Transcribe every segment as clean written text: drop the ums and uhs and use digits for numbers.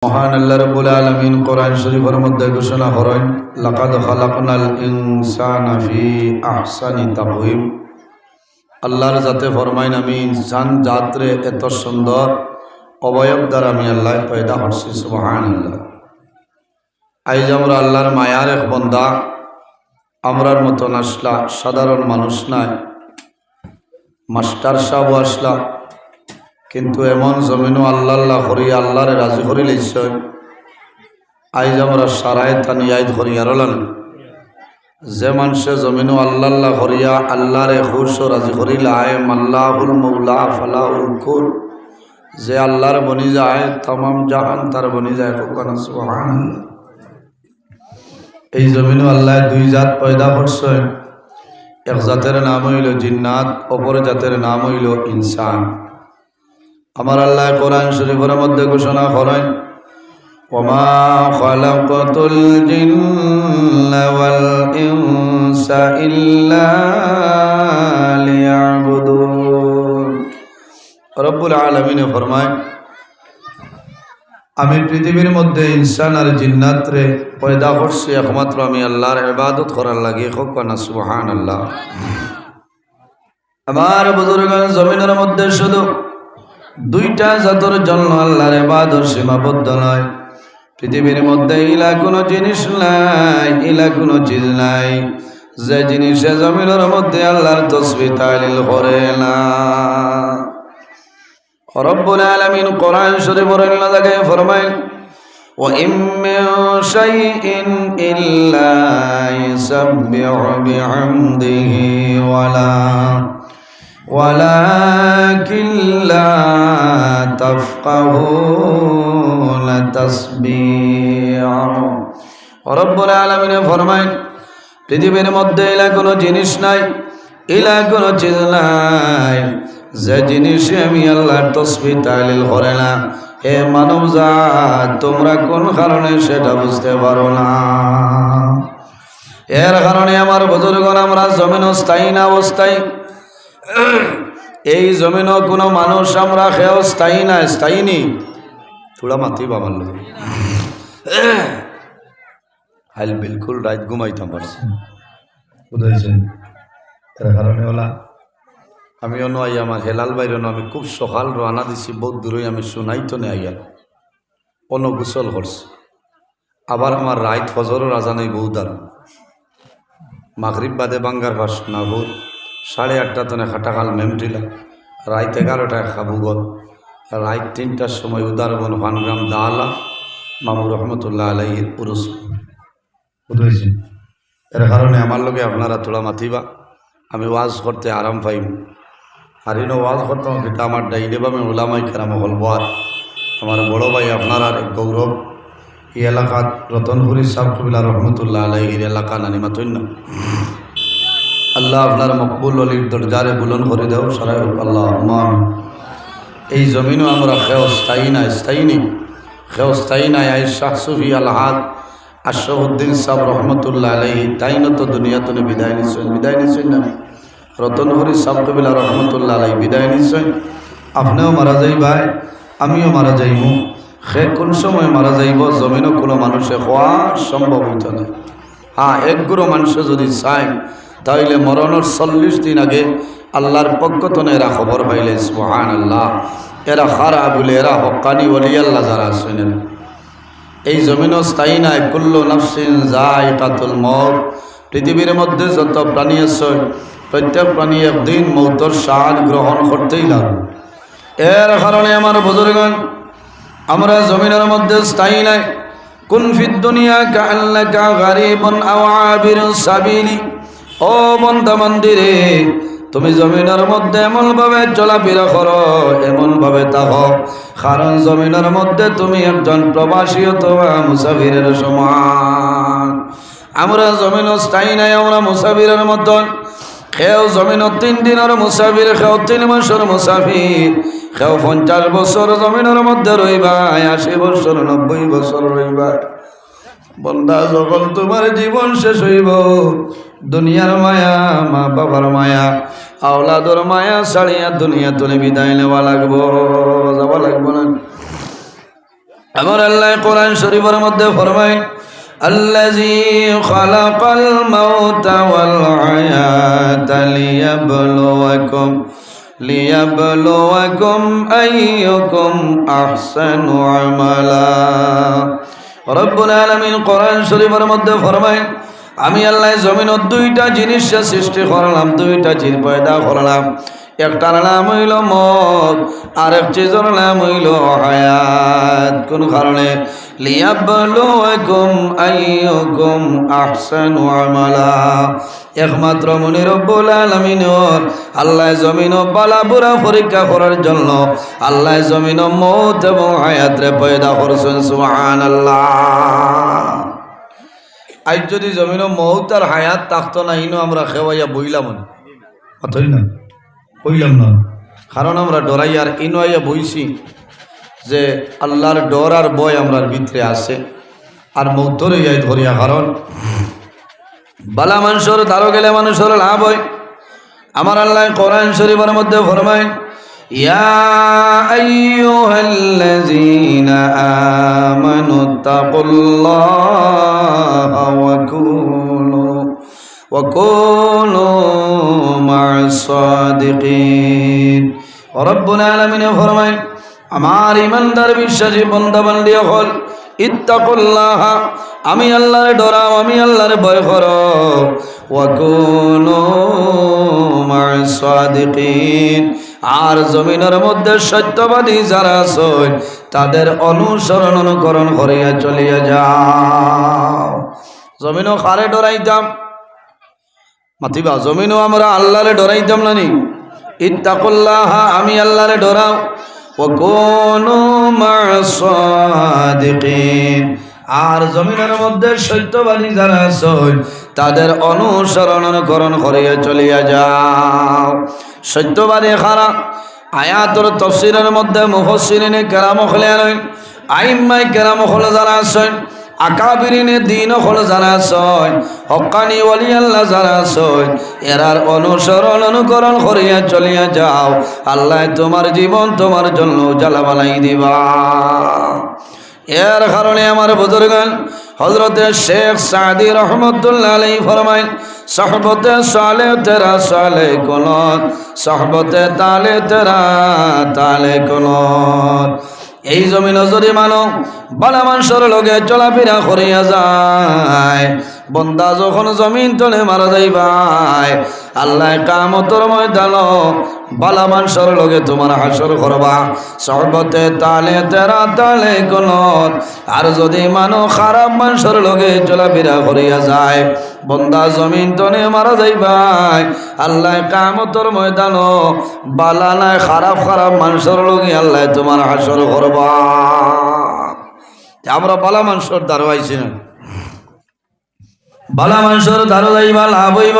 মহান আল্লাহ রাব্বুল আলামিন কোরআন শরীফের মধ্যে ঘোষণা করেন, লাকাদ খালাকনাল ইনসানা ফি আহসানি তাকওয়িম। আল্লাহর জাতে ফরমাইন, আমি ইনসান জাতরে এত সুন্দর অবয়ব দ্বারা আমি আল্লাহ পয়দা করছি। সুবহানাল্লাহ। আইজ আমরা আল্লাহর মায়ার এক বন্দা, আমরার মতন আসলা সাধারণ মানুষ নাই, মাস্টার সাহেব আসলা, কিন্তু এমন জমিনও আল্লাহ আল্লাহ করিয়া আল্লাহরে রাজি করি লইছেন। আইজ আমরা সারায় তানি আইদ করিয়ার হলেন যে মানুষে জমিনও আল্লাহ আল্লাহ করিয়া আল্লাহরে খুশ ও রাজি করিলা আল্লাহুল মৌলা ফালাহুল কুল, যে আল্লাহর বনি যায় তামাম জাহান তার বনি যায়। সুবহানাল্লাহ। এই জমিনও আল্লাহ দুই জাত পয়দা করছেন, এক জাতের নাম হইল জিন্নাত, অপর জাতের নাম হইল ইনসান। আমার আল্লাহ কোরআন শরীফের মধ্যে ঘোষণা করেন, ওমা খালাকাতুল জিন্না ওয়াল ইনসা ইল্লা লিয়াবুদুন। রব্বুল আলামিন ফরমায়, আমি পৃথিবীর মধ্যে ইনসান আর জিন্নাতরে পয়দা করছি একমাত্র আমি আল্লাহর ইবাদত করার লাগে। না সুবহানাল্লাহ। আমার বুজুর্গান জমিনের মধ্যে শুধু দুইটা জাতের জন্য আল্লাহর ইবাদত সীমাবদ্ধ নয়। পৃথিবীর মধ্যে ইলা কোনো জিনিস নাই, ইলা কোনো চিজ নাই যে জিনিসে জমিনের মধ্যে আল্লাহর তাসবিহ তাহলিল করে না। রব্বুল আলামিন কোরআন শরীফের আল্লাহকে ফরমায়, ওয়া ইম মিন শাইইন ইল্লা ইউসাব্বিহু বিহামদিহি ওয়ালাকিন লা তাফকাহুনা তাসবিহাহু। রব্বুল আলামিন ফরমায়, পৃথিবীর মধ্যে ইলা কোনো জিনিস নাই, ইলা কোনো চিজ নাই যে জিনিসে আমি আল্লাহর তাসবিহ তাহলিল করে না। হে মানব জাত, তোমরা কোন কারণে সেটা বুঝতে পারো না? এর কারণে আমার বুজুর্গণ, আমরা জমিন স্থায়ী না অস্থায়ী। এই জমিনও কোনো মানুষ আমরা খেয়েও স্থায়ী না, স্থায়ী নি। থোড়া মাতি বাবার লোক হাইল বিলকুল রাত ঘুমাইতাম পারছি বুঝাইছেন। এর কারণে ওলা আমি অন্য আইয়া আমার হেলাল বাইর, আমি খুব সকাল রানা দিছি, বহুত দূরে আমি শুনাইতো নে আইয়া অন্য গোসল করছি। আবার আমার রাইত ফজরের আজানে বহু দাঁড়, মাগরিব বাদে বাঙ্গার ভাস না বহুত 8:30 তনে খাটাকাল মেমটিলা, রাইত 11টায় খাবু গল, রাইত 3টার সময় উদারবন ভানগ্রাম দালা মামু রহমতুল্লাহ আলাইহির উরুস বুঝেছি। এর কারণে আমার লগে আপনারা তোলা মাতিবা, আমি ওয়াজ করতে আরাম পাইম। হারিনো ওয়াজ করতাম কিন্তু আমার ডাইলেবামে ওলামাই কেরাম হল বর আমার বড় ভাই আপনার আর এক গৌরব। এই এলাকাত রতনপুরী সাহ কবিলা রহমতুল্লাহ আলাইহির এলাকা নানিমাতন্য। আল্লাহ আপনার মকবুল অলির দরজারে বুলন করে দেও সারাই আল্লাহ। এই জমিনও আমরা খেও স্থায়ী না, স্থায়ী নি, খেও স্থায়ী নাই। আই শাহ সুফি আলহাদ আশরাফউদ্দিন সাহ রহমতুল্লাহ আলাইহি তাইন তো দুনিয়াতনে বিদায় নিচ্ছেন না। রতনপুরী সাহ কবিলা রহমতুল্লাহ আলাইহি বিদায় নিচ্ছেন। আপনিও মারা যাইবাই, আমিও মারা যাইব। সে কোন সময় মারা যাইব জমিনও কোনো মানুষে হওয়া সম্ভব হইত না। হ্যাঁ, একগুলো মানুষে যদি চায় তাইলে মরণের 40 দিন আগে আল্লাহর পক্ষ থেকে এরা খবর পাইলে সুবহানাল্লাহ, এরা খারা বলে, এরা হক্কানি ওলি আল্লাহ যারা আছেন। এই জমিনও স্থায়ী নাই। কুল্লু নাফসিন যায়কাতুল মউত। পৃথিবীর মধ্যে যত প্রাণী আছে প্রত্যেক প্রাণী একদিন মৌতের স্বাদ গ্রহণ করতেই লাগবে। এর কারণে আমার বুজুর্গণ, আমরা জমিনের মধ্যে স্থায়ী নাই। কুন ফিদ দুনিয়া কাআন্নাকা গারিবুন আও আবিরুস সাবিলি। ও বন্দা মন্দিরে, তুমি জমিনের মধ্যে এমনভাবে চলাফেরা করো, এমনভাবে থাকো, কারণ জমিনের মধ্যে তুমি একজন প্রবাসী অথবা মুসাফিরের সমান। আমরা জমিন স্থায়ী নাই, আমরা মুসাফিরের মতন। কেউ জমিন 3 দিনের মুসাফির, কেউ 3 মাসের মুসাফির, কেউ 50 বছর জমিনের মধ্যে রইবা, 80 বছর 90 বছর রইবা। বন্দা, যখন তোমার জীবন শেষ হইব, দুনিয়ার মায়া, মা বাবার মায়া, আওলাদর মায়া ছাড়িয়া দুনিয়া তুলে বিদায় নেওয়া লাগবো, যাওয়া লাগবো না। আমার আল্লাহ কোরআন শরীফের মধ্যে ফরমায় আল্লাযী খালাকাল মাউতা ওয়াল হায়াতা লিয়াবলুয়াকুম আইয়ুকুম আহসানু আমালা। রব্বুল আলামিন কোরআন শরীফের মধ্যে ফরমায় আমি আল্লাহ জমিনত দুইটা জিনিস সৃষ্টি করলাম, দুইটা জিনিস পয়দা করলাম। একটার নাম হইল মত, আরেক চিজের নাম হইল হায়াত। কোন কারণে? লিয়াবলুয়াকুম আইয়ুকুম আহসানু আমালা। একমাত্র মনি রব্বুল আলামিন আল্লাহ জমিন বালা বুড়া পরীক্ষা করার জন্য আল্লাহ জমিন মত এবং হায়াতরে পয়দা করছেন। সুবহানাল্লাহ। আজ যদি জমিন মৌত আর হায়াত থাকতো না, ইনো আমরা খেওয়াইয়া বইলাম না, বইলাম না। কারণ আমরা ডরাই আর ইনো আইয়া বইছি যে আল্লাহর ডর আর বয় আমরার ভিতরে আছে, আর মৌত ধরে যাই ধরিয়া। কারণ বালা মানুষের দ্বারো গেলে মানুষের লাভ হয়। আমার আল্লাহ কোরআন শরীফের মধ্যে ফরমায় ইয়া আইয়ুহাল্লাযীনা আমানুত্তাকুল্লাহা ওয়া কুনু মা'আস সাদিকিন। রব্বুল আলামিন ফরমায় আমার ইমানদার বিশ্বাসী বান্দা বান্দি হল ইত্তাকুল্লাহ, আমি আল্লাহরে ডরাও, আমি আল্লাহরে ভয় করো। ওয়া কুনু মা'আস সাদিকিন, আর জমিনের মধ্যে সত্যবাদী যারা আছে তাদের অনুসরণ অনুকরণ করিয়া চলিয়া যাও। জমিনও কারে ডরাইতাম? মাতিবা জমিনও আমরা আল্লাহরে ডরাইতাম না নি? ইত্তাকুল্লাহ, আমি আল্লাহরে ডরাও। ওয়া কুনু মা'আস সাদিকিন, আর জমিনের মধ্যে সত্যবাদী যারা আছে তাদের অনুসরণ অনুকরণ করিয়া চলিয়া যাও। সত্যবাদী খারা আয়াতের তাফসীরের মধ্যে মুফাসসিরিনে কেরাম হলেন, আইম্মায়ে কেরাম হল যারা আছেন, আকাবিরিনে দ্বীন হল যারা আছেন, হক্কানি ওয়ালি আল্লাহ যারা আছেন, এরার অনুসরণ অনুকরণ করিয়া চলিয়া যাও। আল্লাহ তোমার জীবন তোমার জন্য উজালা বানাই দিবা। এর কারণে আমার বুজুর্গান হযরতে শেখ সাদি রহমতুল্লাহ আলাইহি ফরমায় সহবতে সালে তেরা সালে কুনত, সহবতে তালে তেরা তালে কুনত। এই জমিন যদি মানো বালা মানুষের লগে চলাফেরা করিয়া যায়, বন্দা যখন জমিন তলে মারা যাইবাই আল্লাহ কিয়ামতের ময়দান বালা মানুষের লগে তোমার হাসর করবা। সহবতে তালে তেরা তালে কুনত, আর যদি মানো খারাপ মানুষের লগে চলাফেরা করিয়া যায়, বন্দা জমিন তলে মারা যাইবাই আল্লাহ কিয়ামতের ময়দান বালা নাই খারাপ খারাপ মানুষের লগে আল্লাহ তোমার হাসর করবা। আমরা বালা মানুষের দ্বারা আইছি না, বালা মানুষের দ্বারা যাইবা লাভ হইব।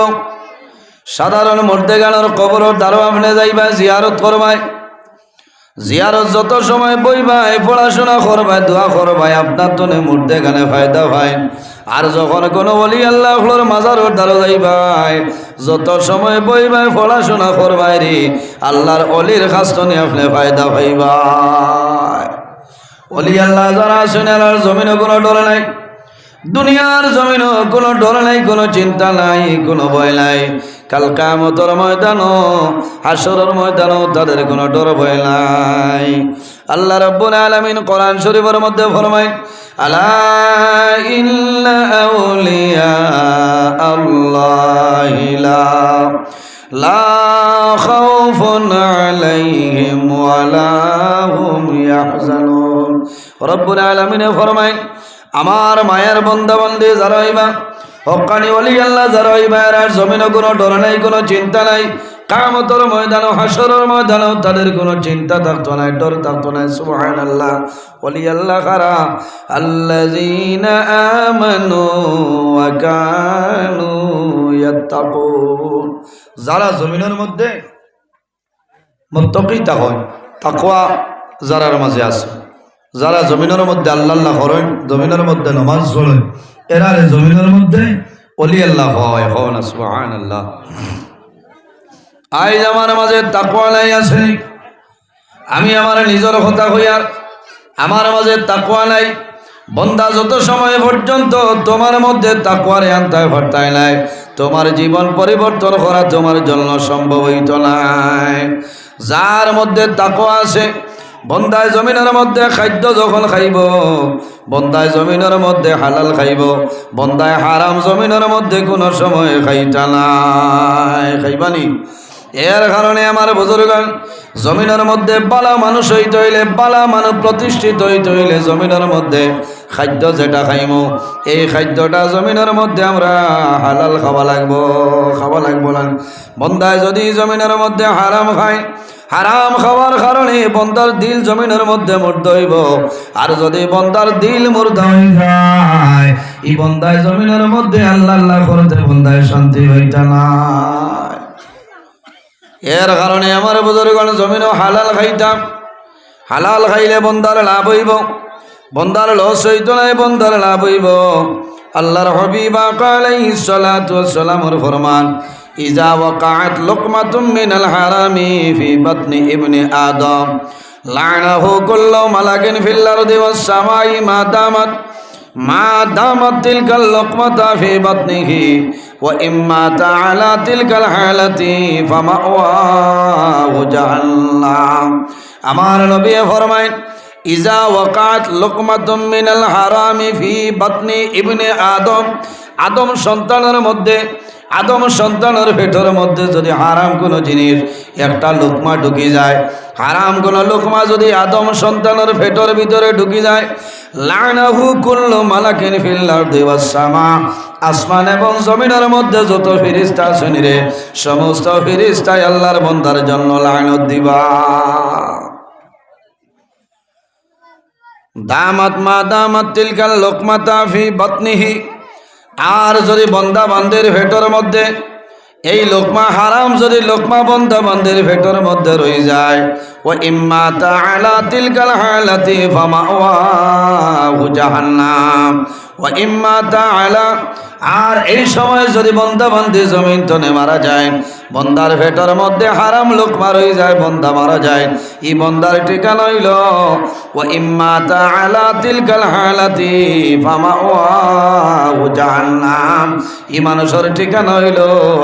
সাধারণ মুর্দেগানের কবরের দ্বারা আপনি যাইবা জিয়ারত করবাই, জিয়ারত যত সময় বইবাই পড়াশোনা করবাই দোয়া করবাই আপনার তো মুর্দেগানে ফায়দা পাই। আর যখন কোনো ওলি আল্লাহর মাজারের দ্বারা যাইবাই যত সময় বইবাই পড়াশোনা করবাই রে আল্লাহর অলির কাছে আপনি ফায়দা পাইবাই। ওলি আল্লাহ যারা আছেন আর জমিনে কোনো ডর নাই, দুনিয়ার জমিন কোনো ডর নাই, কোনো চিন্তা নাই, কোনো ভয় নাই। কাল কিয়ামতের ময়দান হাসরের ময়দান তাদের কোনো ডর ভয় নাই। আল্লাহ রাব্বুল আলামিন কোরআন শরীফের মধ্যে ফরমায় আলা ইন্না আউলিয়া আল্লাহি লা খাউফুন আলাইহিম ওয়া লা হুম ইয়াহজানুন। রব্বুল আলামিন ফরমায় আমার মায়ের বন্দা বন্দী যারা হইবা, হক্কানি ওলি আল্লাহ যারা হইবা, আর জমিনে কোনো ডর নাই, কোনো চিন্তা নাই। কিয়ামতের ময়দান হাসরের ময়দান তাদের কোনো চিন্তা থাকতো না, ডর থাকতো না। সুবহানাল্লাহ। ওলি আল্লাহ কারা? আল্লাযীনা আমানু ওয়া কানু ইয়াত্তাকুন, যারা জমিনের মধ্যে মুত্তাকি হয়, তাকওয়া যারার মাঝে আছে, যারা জমিনের মধ্যে আল্লাহ করেন, জমিনের মধ্যে নামাজ পড়েন, এরা জমিনের মধ্যে ওলি আল্লাহ হয়। সুবহানাল্লাহ। আজ আমার মাঝে তাকওয়া নাই আছে। আমি আমার নিজের কথা হইয়ার আমার মাঝে তাকওয়া নাই, বন্দা যত সময় পর্যন্ত তোমার মধ্যে তাকওয়ার আনতায় ভর্তায় নাই, তোমার জীবন পরিবর্তন করা তোমার জন্য সম্ভব হইত নাই। যার মধ্যে তাকওয়া আছে, বন্দায় জমিনের মধ্যে খাদ্য যখন খাইব, বন্দায় জমিনের মধ্যে হালাল খাইব, বন্দায় হারাম জমিনের মধ্যে কোনো সময় খাইতা নাই, খাইবানি। এর কারণে আমার বুজুর্গগণ, জমিনের মধ্যে বালা মানুষ হইতে হইলে, বালা মানুষ প্রতিষ্ঠিত হইতে হইলে জমিনের মধ্যে খাদ্য যেটা খাইম, এই খাদ্যটা জমিনের মধ্যে আমরা হালাল খাওয়া লাগবো, খাওয়া লাগবো না। বন্দায় যদি জমিনের মধ্যে হারাম খায়, হারাম খাওয়ার কারণে বন্দার দিল জমিনের মধ্যে মুর্দ হইব। আর যদি বন্দার দিল মুর্দ হয়ে যায়, এই বন্দায় জমিনের মধ্যে আল্লাহ আল্লাহ করতে বন্দায় শান্তি হইতা না। এর কারণে আমার বুজুর্গগণ জমিনও হালাল খাইতাম। হালাল খাইলে বন্দার লাভ হইব, বন্দার লস হইত নাই, বন্দার লাভ হইব। আল্লাহর হাবিব আলাইহিস সালাতু ওয়াস সালামের ফরমান, ইজা ওয়াকাআত লুকমাতুম মিনাল হারামি ফি বাতনি ইবনি আদম লানাহু কুল্লু মালাকিন ফিল আরদি ওয়াস সামাই মা দামাত তিলকাল লুকমাতা ফি বাতনিহি ওয়া ইম্মা তাআলা তিলকাল হালাতি ফামাওয়াহু জাহান্নাম। আমার নবী ফরমায়, ইজা ওয়াকাত লুকমাতুম মিনাল হারামি ফি বাতনি ইবনে আদম, আদম সন্তানের মধ্যে, আদম সন্তানের পেটের মধ্যে যদি হারাম কোনো জিনিস একটা লোকমা ঢুকি যায়, হারাম কোনো লোকমা যদি আদম সন্তানের পেটের ভিতরে ঢুকি যায়, লানাহু কুল্লু মালাকিন ফিল আরদি ওয়াস সামা, আসমান এবং জমিনের মধ্যে যত ফেরেশতা আছেন রে, সমস্ত ফেরেশতাই আল্লাহর বান্দার জন্য লানত দিবা। দামাত মা দামাত তিলকাল লুকমাতা ফি বাতনিহি, আর যদি বন্দা বান্দের ভেটর মধ্যে এই লোকমা হারাম যদি লোকমা বন্দা বান্দের ভেটর মধ্যে রয়ে যায়, ও ইম্মা তাআলা তিলকাল হালাতি ফামাওয়াহু জাহান্নাম ও ইম্মা তাআলা, আর এই সময় যদি বন্দা বান্দি জমিন তনে মারা যায়, বন্দার ভেটর মধ্যে হারাম লোকমা রয়ে যায়, বন্দা মারা যায়, এই বন্দার ঠিকানা হইল ও ইম্মা তাআলা তিলকাল হালাতি ফামাওয়াহু জাহান্নাম, এই মানুষের ঠিকানা হইল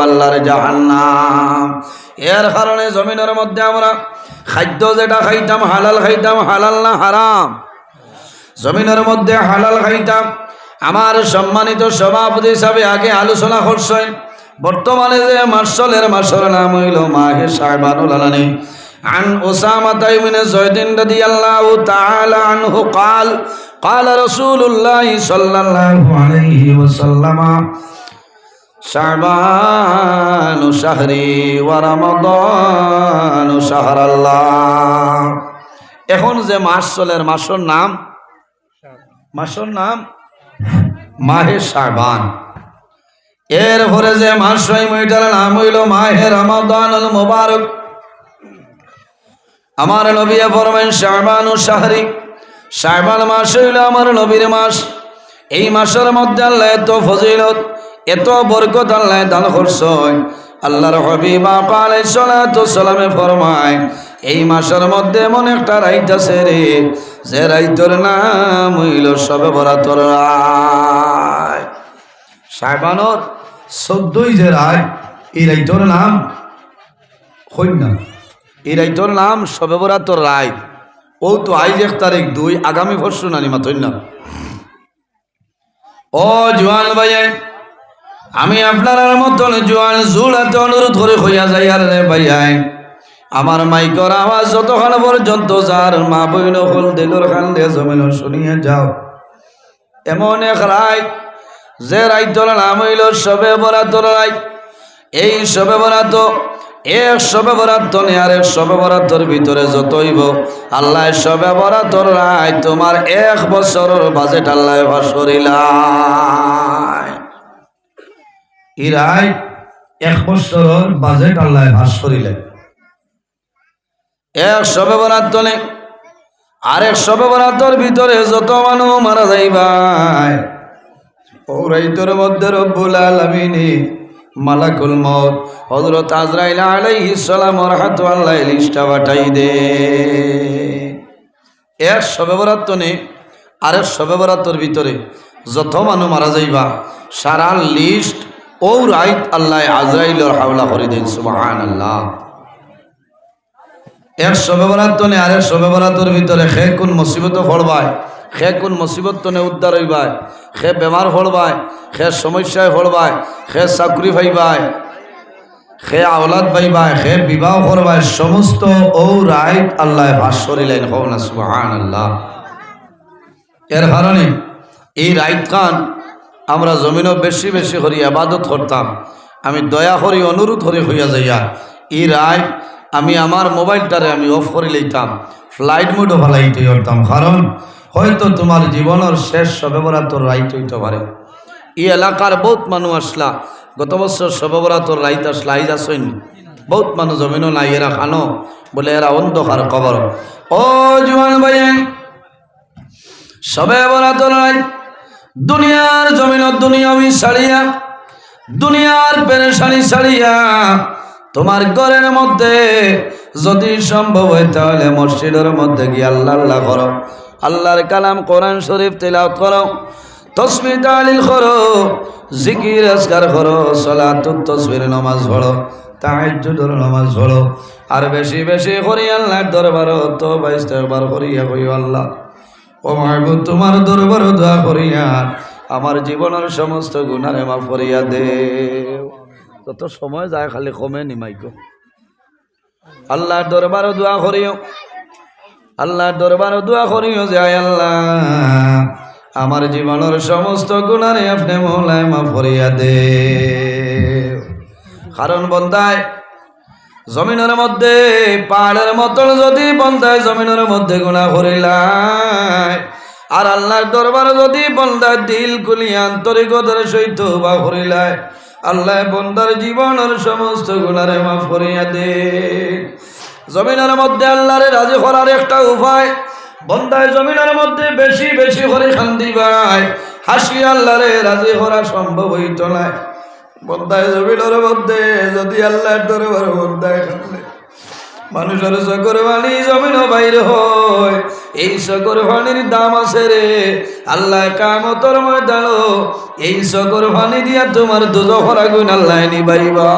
আল্লাহর জাহান্নাম। এর কারণে জমিনের মধ্যে আমরা খাদ্য যেটা খাইতাম হালাল খাইতাম, হালাল না হারাম, জমিনের মধ্যে হালাল খাইতাম। আমার সম্মানিত সভাপতি হিসাবে আগে আলোচনা করছেন, বর্তমানে যে মাসলের মাসের নাম হইল মাহে শাবানুল আলানি। আন উসামা ইবনে যায়েদ রাদিয়াল্লাহু তাআলা আনহু قال قال رسول الله صلى الله عليه وسلم শাবান শাহরি ওয়া রমাদান শাহরাল্লাহ। এখন যে মাস চলের মাসের নাম, মাসের নাম মাহে শাবান। এরপরে যে মাস ওইটার নাম হইল মাহে রমাদানুল মুবারক। আমার নবী ফরমান শাবান শাহরি, শাবান মাস হইল আমার নবীর মাস। এই মাসের মধ্যে আল্লাহ এত ফজিলত, এত বরকত আল্লাহ দান করছেন। আল্লাহর হাবিব আলাইহিস সালাতু ওয়াস সালামে ফরমায়, এই মাসের মধ্যে এমন একটা রাত আছে রে, যে রাইতের নাম হইল শবে বরাতের রাত। শাবানের 14 যে রাত, এই রাইতের নাম হইল না, এই রাইতের নাম শবে বরাতের রাত। ও তো আইজ 1 তারিখ 2, আগামী পরশু নানি মাথইন না। ও জওয়ান ভাই, আমি আপনার মতন জোয়ান জুড়াতে অনুরোধ করে হইয়া যাই, আর রে ভাইয়াই আমার মাইকর আওয়াজ যতক্ষণ পর্যন্ত যার মা বইন হল দিলর খান দিয়ে জমিন শুনিয়ে যাও। এমন এক রাত, যে রাইতর নাম হইল শবে বরাতের রাত। এই শবে বরাত, এক শবে বরাত নেই আর এক শবে বরাতের ভিতরে যত হইব, আল্লাহ শবে বরাতের রাত তোমার 1 বছরের বাজেট আল্লাহ ভাসরিলাই। ইরাই 1 বছরের বাজেট আল্লাহ ভাস করিলেন। এক শবে বরাত নেই আর এক শবে বরাতের ভিতরে যত মানুষ মারা যাইবাই, ও রাইতের মধ্যে রব্বুল আলামিন মালাকুল মউত হযরত আজরাইল আলাইহিস সালাম রাহমাতুল্লাহি লিস্টটা পাঠাই দে। এক শবে বরাত নেই আরেক শবে বরাতর ভিতরে যত মানুষ মারা যাইবা সারা লিস্ট ও রাইত আল্লাহ আজরাইলের হাওলা করে দেন সুবহানাল্লাহ। এক শবে বরাত নেই আরেক শবে বরাতর ভিতরে খে কোন মুসিবত পড়বায়, খে কোন মুসিবত নে উদ্ধার হইবায়, খে বেমার পড়বায়, খে সমস্যায় পড়বায়, খে চাকরি পাইবায়, খে আওলাদ পাইবায়, খে বিবাহ করবায়, সমস্ত ও রাইত আল্লাহ ভাস করিলেন হওনা সুবহানাল্লাহ। এর কারণে এই রাইত খান আমরা জমিনও বেশি বেশি করি আবাদত করতাম। আমি দয়া করি অনুরোধ করি হইয়া যাইয়া এই রাইত আমি আমার মোবাইলটারে আমি অফ করে লইতাম, ফ্লাইট মোডও ফেলাইতে করতাম, কারণ হয়তো তোমার জীবনের শেষ শবে বরাতর রাইত হইতে পারে। এই এলাকার বহুত মানুষ আসলা, গত বছর শবে বরাতর রাইত আসলা, আইজ আসেন বহুত মানুষ জমিনও নাই, এরা খানো বলে এরা অন্ধকার কবর। ও জুয়ান ভাই, শবে বরাতর রাইত দুনিয়ার জমিনত দুনিয়াবি ছাড়িয়া, দুনিয়ার পেরেশানি ছাড়িয়া তোমার ঘরের মধ্যে যদি সম্ভব হয় তাহলে মসজিদের মধ্যে গিয়ে আল্লাহ আল্লাহ করো, আল্লাহর কালাম কোরআন শরীফ তেলাওয়াত করো, তাসবিহ তাহলিল করো, জিকির আজকার করো, সালাতুত তাসবিহ নামাজ পড়ো, তাহাজ্জুদের নামাজ পড়ো, আর বেশি বেশি করি আল্লাহর দরবারে তওবা ইস্তিগফার করিয়া কইও আল্লাহ ও মাহবুব তোমার দরবারে দোয়া করিয়া আমার জীবনের সমস্ত গুনাহ মাফ করিয়া দেও। যত সময় যায় খালি কমে নিমাইকো। আল্লাহর দরবারে দোয়া করিও, আল্লাহর দরবারে দোয়া করিও যে আয় আল্লাহ আমার জীবনের সমস্ত গুনাহ আপনি মওলায় মাফ করিয়া দেও। কারণ বন্দায় জমিনের মধ্যে পাহাড়ের মতন যদি বন্দায় জমিনের মধ্যে গুনাহ করিলাই, আর আল্লাহর দরবারে যদি বন্দার দিল খুলিয়া আন্তরিকতার সহিত তওবা করিলাই, আল্লাহ বন্দার জীবনের সমস্ত গুনাহ মাফ করিয়া দে। জমিনের মধ্যে আল্লাহরে রাজি করার একটা উপায়, বন্দায় জমিনের মধ্যে বেশি বেশি করে খান্দি ভাই হাসি আল্লাহরে রাজি করা সম্ভব হইত না। বন্দায় জমিনের মধ্যে যদি আল্লাহর দরবারে বন্দায় খান্দে, মানুষের চোখের পানি জমিনও বাইরে হয়, এই চোখের পানির দাম আছে রে আল্লাহ কিয়ামতের ময়দানে, এই চোখের পানি দিয়া তোমার দুজখের আগুন আল্লাহ নিবাইবা।